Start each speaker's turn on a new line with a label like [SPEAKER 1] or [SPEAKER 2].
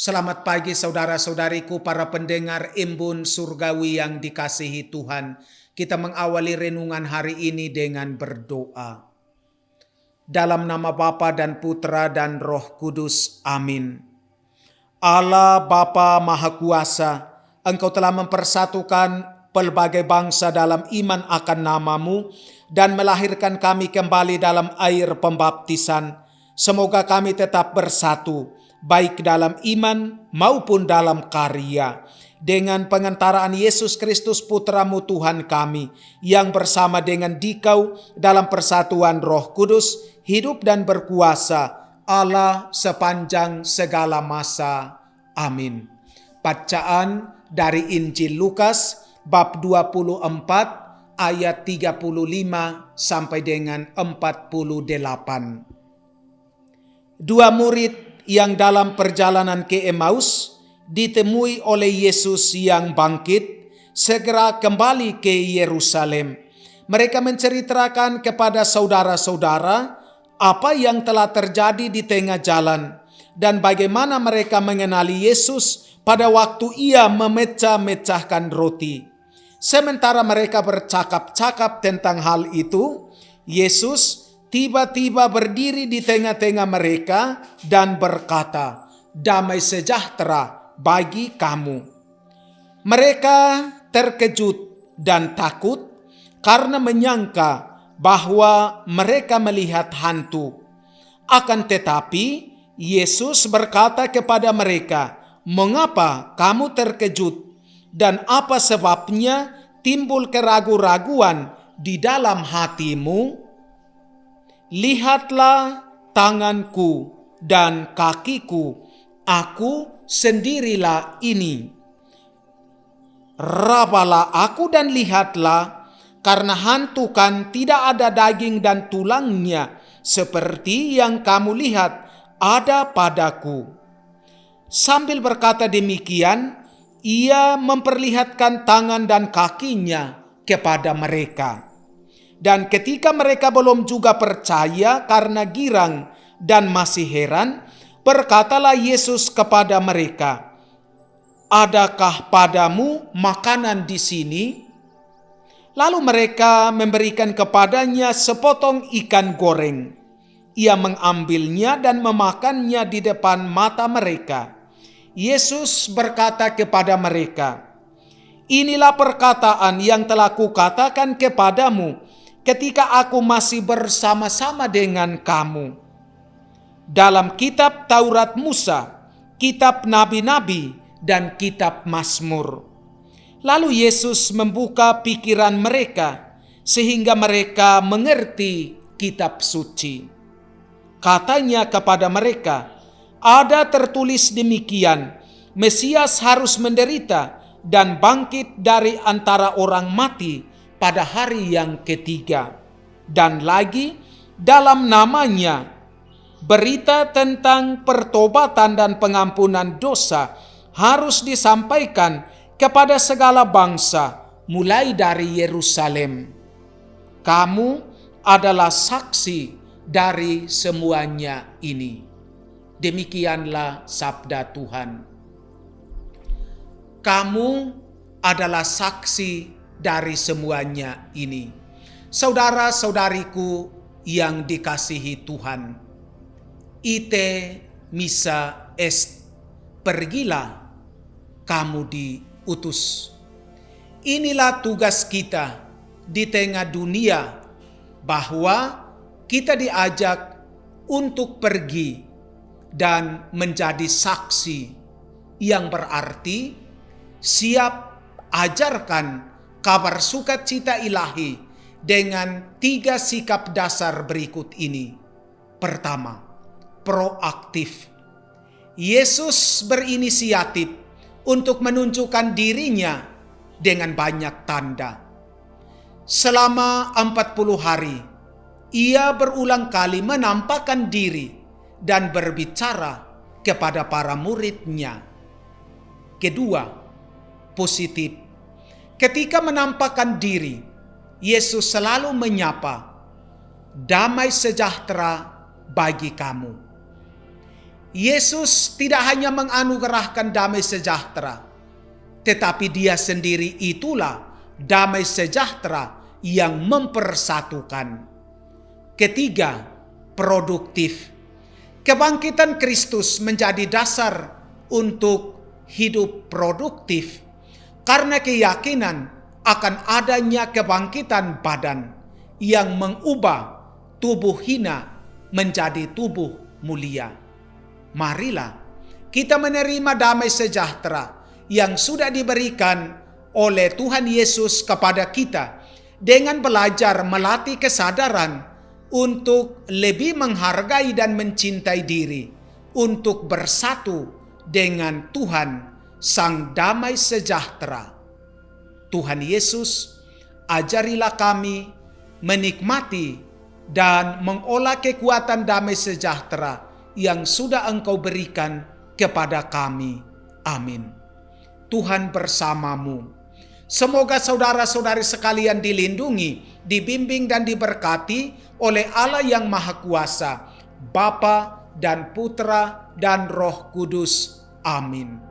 [SPEAKER 1] Selamat pagi saudara-saudariku, para pendengar Embun Surgawi yang dikasihi Tuhan. Kita mengawali renungan hari ini dengan berdoa. Dalam nama Bapa dan Putra dan Roh Kudus. Amin. Allah Bapa Maha Kuasa, Engkau telah mempersatukan pelbagai bangsa dalam iman akan nama-Mu dan melahirkan kami kembali dalam air pembaptisan. Semoga kami tetap bersatu, baik dalam iman maupun dalam karya, dengan pengantaraan Yesus Kristus Putra-Mu Tuhan kami, yang bersama dengan Dikau dalam persatuan Roh Kudus, hidup dan berkuasa Allah sepanjang segala masa. Amin. Bacaan dari Injil Lukas bab 24 ayat 35 sampai dengan 48. Dua murid yang dalam perjalanan ke Emmaus ditemui oleh Yesus yang bangkit, segera kembali ke Yerusalem. Mereka menceritakan kepada saudara-saudara apa yang telah terjadi di tengah jalan dan bagaimana mereka mengenali Yesus pada waktu ia memecah-mecahkan roti. Sementara mereka bercakap-cakap tentang hal itu, Yesus tiba-tiba berdiri di tengah-tengah mereka dan berkata, "Damai sejahtera bagi kamu." Mereka terkejut dan takut karena menyangka bahwa mereka melihat hantu. Akan tetapi Yesus berkata kepada mereka, "Mengapa kamu terkejut dan apa sebabnya timbul keraguan-raguan di dalam hatimu? Lihatlah tanganku dan kakiku, aku sendirilah ini. Rabalah aku dan lihatlah, karena hantu kan tidak ada daging dan tulangnya, seperti yang kamu lihat ada padaku." Sambil berkata demikian, ia memperlihatkan tangan dan kakinya kepada mereka. Dan ketika mereka belum juga percaya karena girang dan masih heran, berkatalah Yesus kepada mereka, "Adakah padamu makanan di sini?" Lalu mereka memberikan kepadanya sepotong ikan goreng. Ia mengambilnya dan memakannya di depan mata mereka. Yesus berkata kepada mereka, "Inilah perkataan yang telah kukatakan kepadamu ketika aku masih bersama-sama dengan kamu. Dalam kitab Taurat Musa, kitab nabi-nabi, dan kitab Mazmur." Lalu Yesus membuka pikiran mereka sehingga mereka mengerti kitab suci. Katanya kepada mereka, "Ada tertulis demikian, Mesias harus menderita dan bangkit dari antara orang mati pada hari yang ketiga. Dan lagi dalam namanya berita tentang pertobatan dan pengampunan dosa harus disampaikan kepada segala bangsa mulai dari Yerusalem. Kamu adalah saksi dari semuanya ini." Demikianlah sabda Tuhan. Kamu adalah saksi dari semuanya ini. Saudara-saudariku yang dikasihi Tuhan, ite missa est, pergilah, kamu diutus. Inilah tugas kita di tengah dunia, bahwa kita diajak untuk pergi dan menjadi saksi, yang berarti siap ajarkan kabar sukacita ilahi dengan 3 sikap dasar berikut ini. Pertama, proaktif. Yesus berinisiatif untuk menunjukkan dirinya dengan banyak tanda. Selama 40 hari, ia berulang kali menampakkan diri dan berbicara kepada para muridnya. Kedua, positif. Ketika menampakkan diri, Yesus selalu menyapa, "Damai sejahtera bagi kamu." Yesus tidak hanya menganugerahkan damai sejahtera, tetapi Dia sendiri itulah damai sejahtera yang mempersatukan. Ketiga, produktif. Kebangkitan Kristus menjadi dasar untuk hidup produktif karena keyakinan akan adanya kebangkitan badan yang mengubah tubuh hina menjadi tubuh mulia. Marilah kita menerima damai sejahtera yang sudah diberikan oleh Tuhan Yesus kepada kita dengan belajar melatih kesadaran untuk lebih menghargai dan mencintai diri, untuk bersatu dengan Tuhan Sang Damai Sejahtera. Tuhan Yesus, ajarilah kami menikmati dan mengolah kekuatan damai sejahtera yang sudah Engkau berikan kepada kami. Amin. Tuhan bersamamu. Semoga saudara-saudari sekalian dilindungi, dibimbing dan diberkati oleh Allah yang Maha Kuasa, Bapa dan Putra dan Roh Kudus. Amin.